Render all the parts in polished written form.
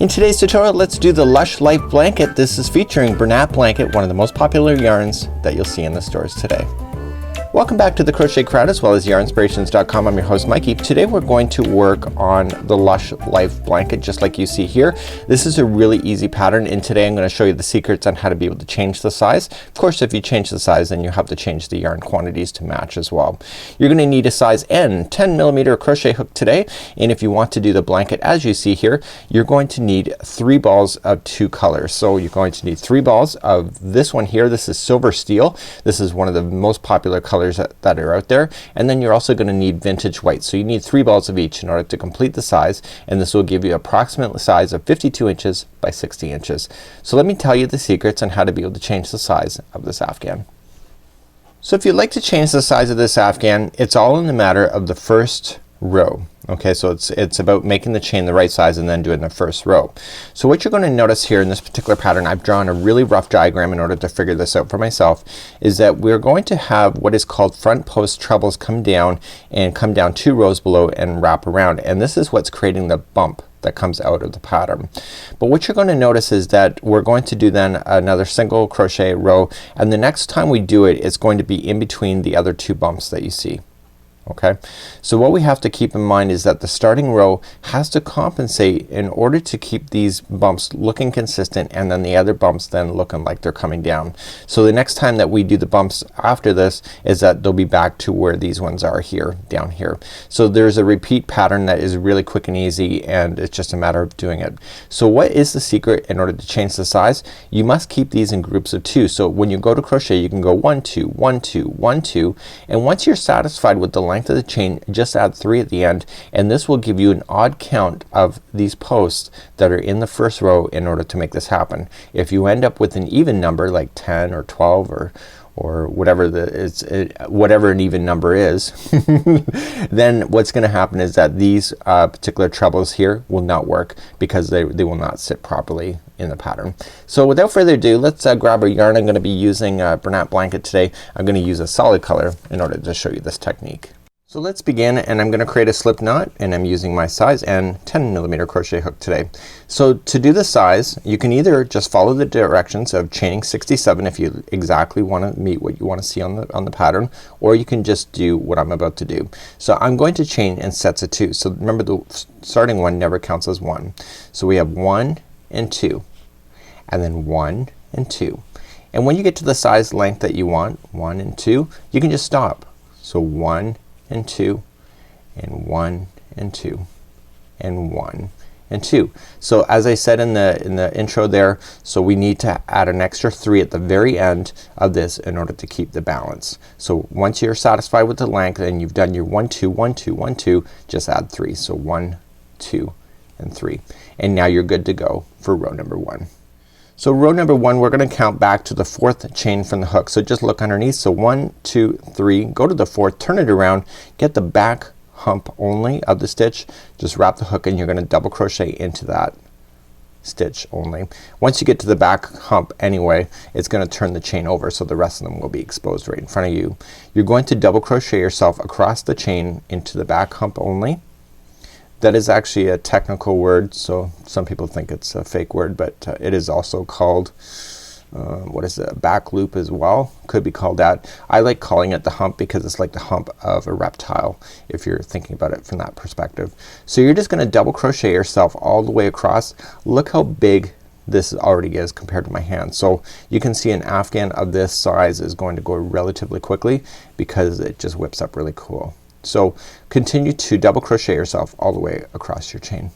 In today's tutorial, let's do the Lush Life blanket. This is featuring Bernat Blanket, one of the most popular yarns that you'll see in the stores today. Welcome back to the Crochet Crowd as well as yarnspirations.com. I'm your host Mikey. Today we're going to work on the Lush Life blanket just like you see here. This is a really easy pattern, and today I'm going to show you the secrets on how to be able to change the size. Of course, if you change the size, then you have to change the yarn quantities to match as well. You're going to need a size N 10mm crochet hook today, and if you want to do the blanket as you see here, you're going to need 3 balls of 2 colors. So you're going to need 3 balls of this one here. This is silver steel. This is one of the most popular colors that are out there, and then you're also going to need vintage white. So you need 3 balls of each in order to complete the size, and this will give you approximate size of 52 inches by 60 inches. So let me tell you the secrets on how to be able to change the size of this afghan. So if you'd like to change the size of this afghan, it's all in the matter of the first row. Okay, so it's about making the chain the right size and then doing the first row. So what you're going to notice here in this particular pattern, I've drawn a really rough diagram in order to figure this out for myself, is that we're going to have what is called front post trebles come down and come down 2 rows below and wrap around, and this is what's creating the bump that comes out of the pattern. But what you're going to notice is that we're going to do then another single crochet row, and the next time we do it, it's going to be in between the other 2 bumps that you see. Okay, so what we have to keep in mind is that the starting row has to compensate in order to keep these bumps looking consistent, and then the other bumps then looking like they're coming down. So the next time that we do the bumps after this is that they'll be back to where these ones are here, down here. So there's a repeat pattern that is really quick and easy, and it's just a matter of doing it. So what is the secret in order to change the size? You must keep these in groups of 2. So when you go to crochet, you can go 1 2 1 2 1 2, and once you're satisfied with the length of the chain, just add 3 at the end, and this will give you an odd count of these posts that are in the first row in order to make this happen. If you end up with an even number like 10 or 12 or whatever whatever an even number is then what's gonna happen is that these particular trebles here will not work because they will not sit properly in the pattern. So without further ado, let's grab our yarn. I'm gonna be using Bernat Blanket today. I'm gonna use a solid color in order to show you this technique. So let's begin, and I'm gonna create a slip knot, and I'm using my size N 10mm crochet hook today. So to do the size, you can either just follow the directions of chaining 67 if you exactly want to meet what you want to see on the pattern, or you can just do what I'm about to do. So I'm going to chain in sets of 2. So remember, the starting one never counts as 1. So we have 1 and 2, and then 1 and 2. And when you get to the size length that you want, 1 and 2, you can just stop. So 1 and 2 and 1 and 2 and 1 and 2. So as I said in the intro there, so we need to add an extra 3 at the very end of this in order to keep the balance. So once you're satisfied with the length and you've done your 1 2 1 2 1 2, just add 3. So 1 2 and 3, and now you're good to go for row number 1. So row number 1, we're gonna count back to the 4th chain from the hook. So just look underneath. So 1 2 3, go to the 4th, turn it around, get the back hump only of the stitch, just wrap the hook, and you're gonna double crochet into that stitch only. Once you get to the back hump anyway, it's gonna turn the chain over, so the rest of them will be exposed right in front of you. You're going to double crochet yourself across the chain into the back hump only. That is actually a technical word, so some people think it's a fake word, but it is also called what is it, a back loop as well, could be called that. I like calling it the hump because it's like the hump of a reptile if you're thinking about it from that perspective. So you're just gonna double crochet yourself all the way across. Look how big this already is compared to my hand. So you can see an afghan of this size is going to go relatively quickly because it just whips up really cool. So continue to double crochet yourself all the way across your chain.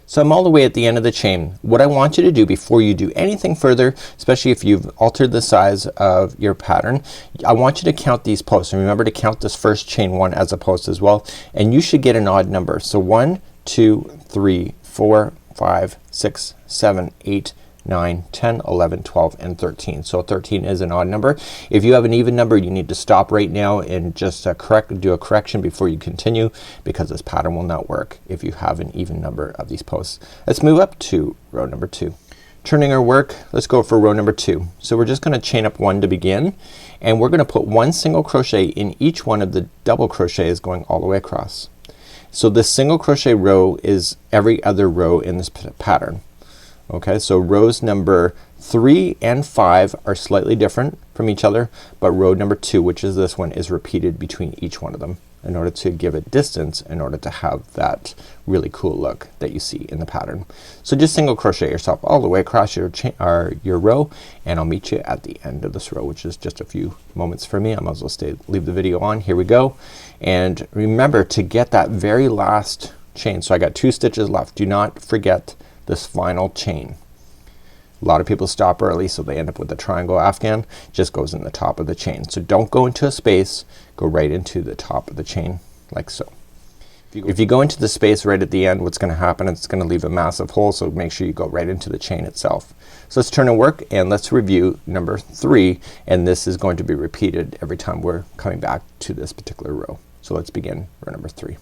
So I'm all the way at the end of the chain. What I want you to do before you do anything further, especially if you've altered the size of your pattern, I want you to count these posts, and remember to count this first chain 1 as a post as well, and you should get an odd number. So 1 2 3 4 5 6 7 8 9 10 11 12 and 13. So 13 is an odd number. If you have an even number, you need to stop right now and just do a correction before you continue, because this pattern will not work if you have an even number of these posts. Let's move up to row number 2. Turning our work, let's go for row number 2. So we're just gonna chain up 1 to begin, and we're gonna put 1 single crochet in each one of the double crochets going all the way across. So this single crochet row is every other row in this pattern. Okay, so rows number 3 and 5 are slightly different from each other, but row number 2, which is this one, is repeated between each one of them in order to give it distance, in order to have that really cool look that you see in the pattern. So just single crochet yourself all the way across your row, and I'll meet you at the end of this row, which is just a few moments for me. I might as well leave the video on. Here we go. And remember to get that very last chain. So I got 2 stitches left. Do not forget this final chain. A lot of people stop early, so they end up with a triangle afghan. Just goes in the top of the chain. So don't go into a space, go right into the top of the chain like so. If you go into the space right at the end, what's gonna happen, it's gonna leave a massive hole, so make sure you go right into the chain itself. So let's turn and work, and let's review number 3, and this is going to be repeated every time we're coming back to this particular row. So let's begin row number 3.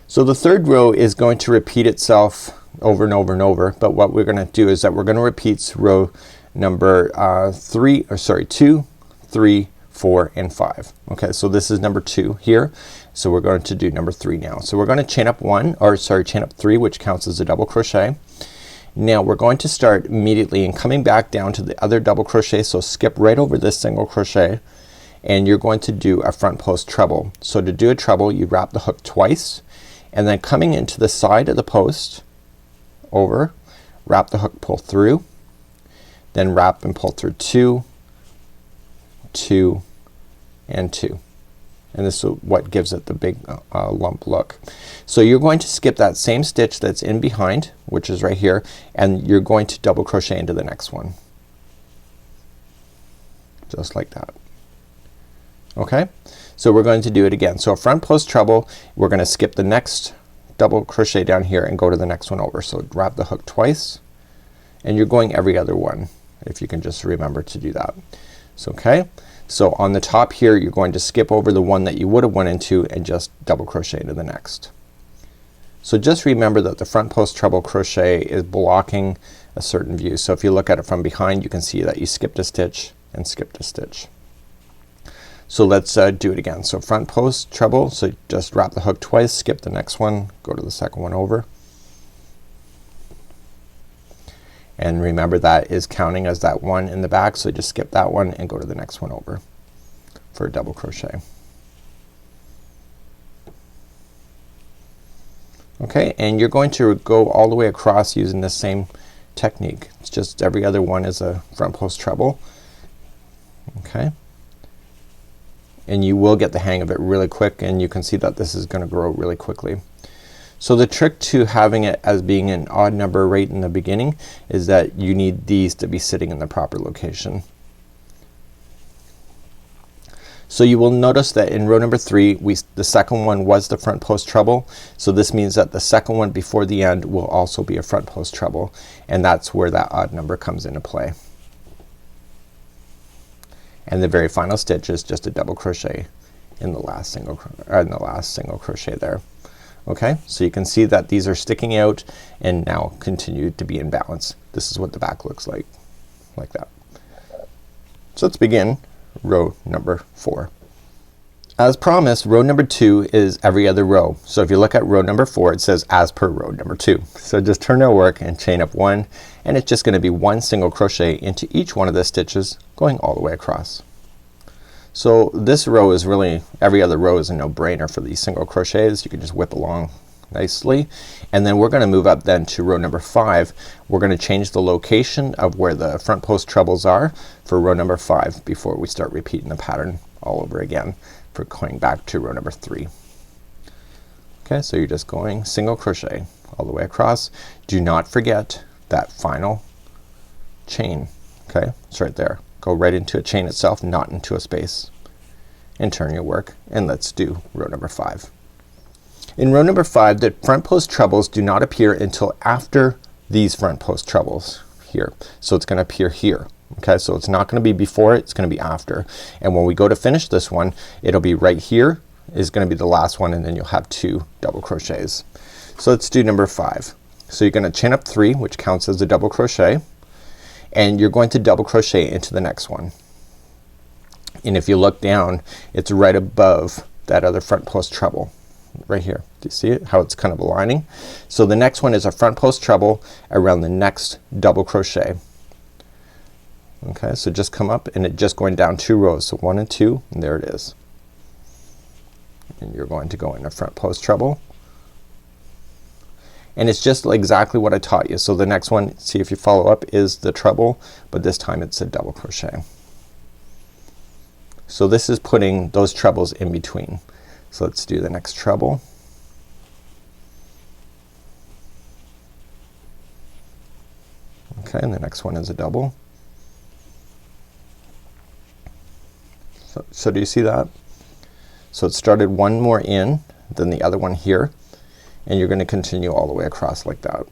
So the third row is going to repeat itself over and over and over, but what we're gonna do is that we're gonna repeat row number 2, 3, 4 and 5. Okay, so this is number 2 here. So we're going to do number 3 now. So we're gonna chain up chain up 3, which counts as a double crochet. Now we're going to start immediately and coming back down to the other double crochet. So skip right over this single crochet, and you're going to do a front post treble. So to do a treble, you wrap the hook twice, and then coming into the side of the post over, wrap the hook, pull through, then wrap and pull through 2, 2 and 2, and this is what gives it the big lump look. So you're going to skip that same stitch that's in behind, which is right here, and you're going to double crochet into the next one just like that. Okay, so we're going to do it again. So a front post treble, we're gonna skip the next double crochet down here and go to the next one over. So wrap the hook twice, and you're going every other one, if you can just remember to do that. So okay, so on the top here you're going to skip over the one that you would have went into and just double crochet into the next. So just remember that the front post treble crochet is blocking a certain view. So if you look at it from behind, you can see that you skipped a stitch and skipped a stitch. So let's do it again. So front post treble, so just wrap the hook twice, skip the next one, go to the second one over, and remember that is counting as that one in the back, so just skip that one and go to the next one over for a double crochet. Okay, and you're going to go all the way across using the same technique. It's just every other one is a front post treble. Okay, and you will get the hang of it really quick, and you can see that this is gonna grow really quickly. So the trick to having it as being an odd number right in the beginning is that you need these to be sitting in the proper location. So you will notice that in row number 3 the second one was the front post treble. So this means that the second one before the end will also be a front post treble, and that's where that odd number comes into play. And the very final stitch is just a double crochet in the last single crochet there. Okay, so you can see that these are sticking out and now continue to be in balance. This is what the back looks like that. So let's begin row number 4. As promised, row number 2 is every other row. So if you look at row number 4, it says as per row number 2. So just turn our work and chain up 1, and it's just gonna be 1 single crochet into each one of the stitches going all the way across. So this row is really, every other row is a no-brainer for these single crochets. You can just whip along nicely, and then we're gonna move up then to row number 5. We're gonna change the location of where the front post trebles are for row number 5 before we start repeating the pattern all over again for going back to row number 3. Okay, so you're just going single crochet all the way across. Do not forget that final chain. Okay, it's right there. Go right into a chain itself, not into a space, and turn your work, and let's do row number 5. In row number 5, the front post trebles do not appear until after these front post trebles here. So it's gonna appear here. Okay, so it's not gonna be before it, it's gonna be after. And when we go to finish this one, it'll be right here is gonna be the last one, and then you'll have 2 double crochets. So let's do number 5. So you're gonna chain up 3, which counts as a double crochet, and you're going to double crochet into the next one. And if you look down, it's right above that other front post treble right here. Do you see it? How it's kind of aligning? So the next one is a front post treble around the next double crochet. Okay, so just come up and it just going down 2 rows. So 1 and 2, and there it is. And you're going to go in a front post treble. And it's just exactly what I taught you. So the next one, see if you follow up, is the treble, but this time it's a double crochet. So this is putting those trebles in between. So let's do the next treble. Okay, and the next one is a double. So do you see that? So it started one more in than the other one here, and you're gonna continue all the way across like that.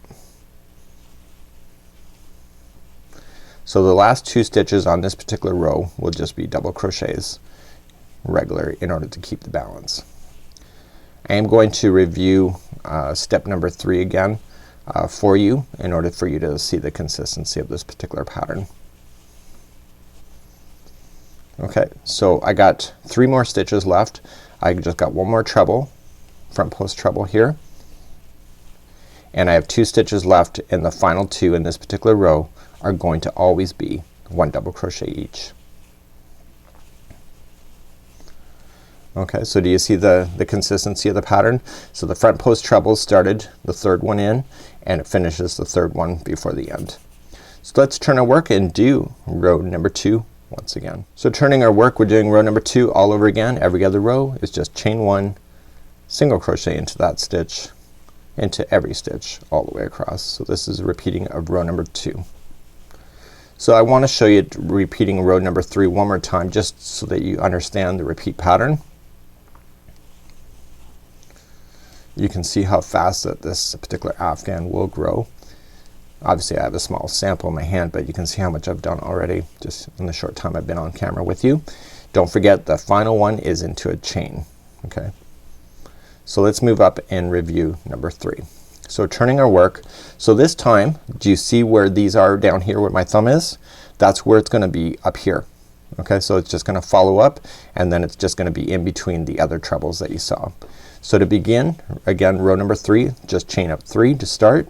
So the last 2 stitches on this particular row will just be double crochets regular in order to keep the balance. I am going to review step number 3 again for you in order for you to see the consistency of this particular pattern. Okay, so I got 3 more stitches left. I just got 1 more treble, front post treble here, and I have 2 stitches left, and the final 2 in this particular row are going to always be 1 double crochet each. Okay, so do you see the consistency of the pattern? So the front post treble started the 3rd one in, and it finishes the 3rd one before the end. So let's turn our work and do row number 2 once again. So turning our work, we're doing row number 2 all over again. Every other row is just chain 1, single crochet into that stitch, into every stitch all the way across. So this is a repeating of row number 2. So I want to show you repeating row number 3 one more time, just so that you understand the repeat pattern. You can see how fast that this particular afghan will grow. Obviously I have a small sample in my hand, but you can see how much I've done already just in the short time I've been on camera with you. Don't forget the final one is into a chain. Okay, so let's move up and review number 3. So turning our work, so this time do you see where these are down here where my thumb is? That's where it's gonna be up here. Okay, so it's just gonna follow up, and then it's just gonna be in between the other trebles that you saw. So to begin, again, row number 3, just chain up 3 to start,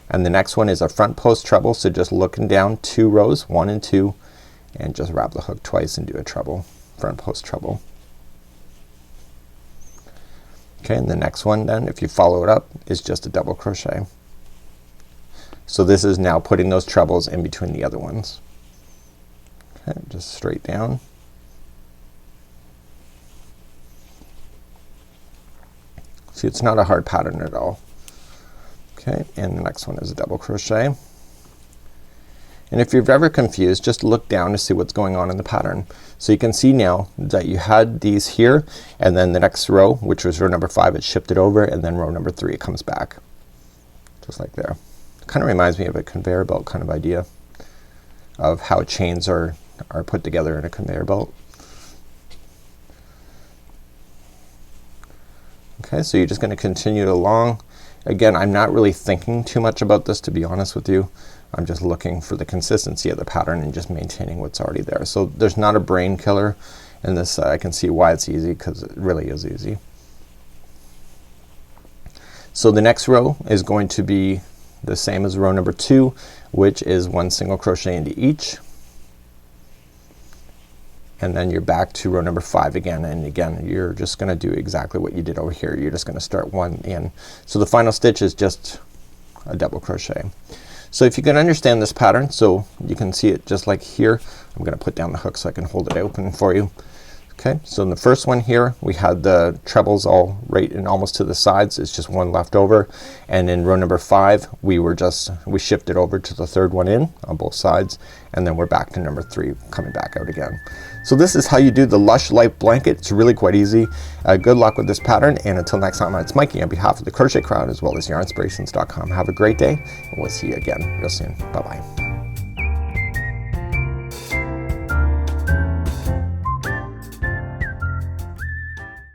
and the next one is a front post treble. So just looking down 2 rows, 1 and 2, and just wrap the hook twice and do a treble, front post treble. Okay, and the next one then, if you follow it up, is just a double crochet. So this is now putting those trebles in between the other ones. Okay, just straight down. See, it's not a hard pattern at all. Okay, and the next one is a double crochet. And if you're ever confused, just look down to see what's going on in the pattern. So you can see now that you had these here, and then the next row, which was row number 5, it shifted over, and then row number 3 it comes back. Just like there. Kind of reminds me of a conveyor belt kind of idea of how chains are put together in a conveyor belt. Okay, so you're just gonna continue along. Again, I'm not really thinking too much about this, to be honest with you. I'm just looking for the consistency of the pattern and just maintaining what's already there. So there's not a brain killer in this. I can see why it's easy, because it really is easy. So the next row is going to be the same as row number 2, which is 1 single crochet into each, and then you're back to row number 5 again, and again you're just gonna do exactly what you did over here. You're just gonna start 1 in. So the final stitch is just a double crochet. So if you can understand this pattern, so you can see it just like here. I'm gonna put down the hook so I can hold it open for you. Okay, so in the first one here we had the trebles all right and almost to the sides. It's just 1 left over, and in row number 5 we shifted over to the 3rd one in on both sides, and then we're back to number 3 coming back out again. So this is how you do the Lush Life blanket. It's really quite easy. Good luck with this pattern, and until next time, it's Mikey on behalf of the Crochet Crowd as well as yarnspirations.com. Have a great day, and we'll see you again real soon. Bye bye.